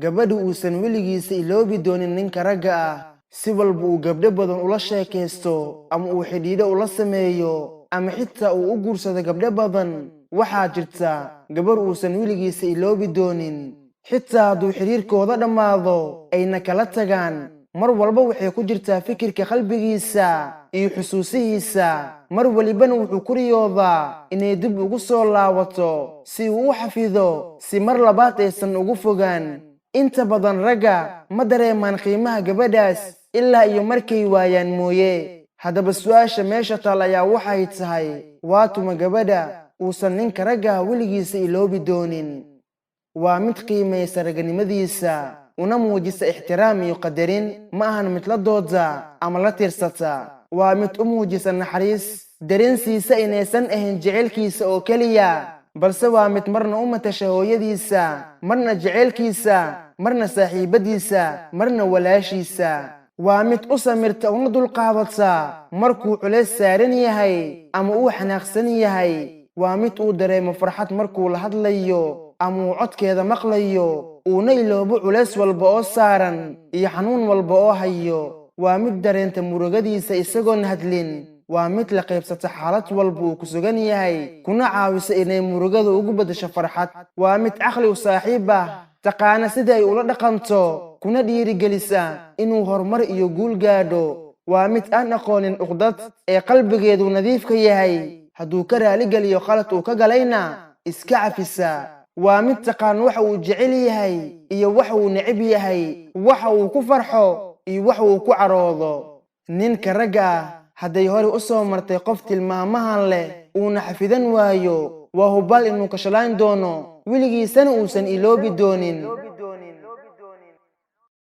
gabadhu uusan weligiisa iloobi doonin ninka ragga ah si walba uu gabdho badan ula sheekaysto ama uu xidhiidho ula sameeyo ama xitaa uu u guursado gabdho badan waxaa jirta gabar uusan weligiisa iloobi doonin xitaa hadduu xidhiirkooda dhammaado ayna kala tagaan mar walba waxay ku jirtaa fikirka qalbigiisa iyo xusuusihiisa mar walibana wuxuu ku riyoodaa inay dib ugu soo laabato si uu u xafido si mar labaad aysan ugu fogaan inta badan ragga ma dareemaan qiimaha gabadhaas ilaa iyo markay waayaan mooye haddaba su'aasha meesha taal ayaa waxay tahay waa tuma gabadha uusan ninka ragga weligiisa iloobi doonin waa mid qiimaysa raganimadiisa una muujisa ixtiraam iyo qadarin ma ahan mid la dooda ama la tirsata waa mid u muujisa naxariis dareensiisa inaysan ahayn jecelkiisa oo keliya balse waa mid marna u matasha hooyadiisa marna jecelkiisa marna saaxiibadiisa marna walaashiisa waa mid u samirta una dulqaadata markuu culays saaran yahay ama uu xanaaqsan yahay waa mid uu dareemo farxad markuu la hadlayo ama uu codkeeda maqlayo uuna iloobo culays walba oo saaran iyo xanuun walba oo hayo waa mid dareenta murugadiisa isagoon hadlin waa mid la qaybsata xaalad walba uu ku sugan yahay kuna caawisa inay murugada ugu beddesho farxad waa mid caqli u saaxiib ah taqaana sida ay ula dhaqanto kuna dhiirigelisa inuu horumar iyo guul gaadho waa mid aan aqoonin uqdad ee qalbigeedu nadiifka yahay hadduu ka raaligeliyo qalad uu ka galayna iska cafisa waa mid taqaan waxa uu jecel yahay iyo waxa uu necib yahay waxa uu ku farxo iyo waxa uu ku caroodo ninka ragga ah hadday hore u soo martay qof tilmaamahan leh uuna xafidan waayo waa hubaal inuu ka shalayn doono weligiisana uusan iloobi doonin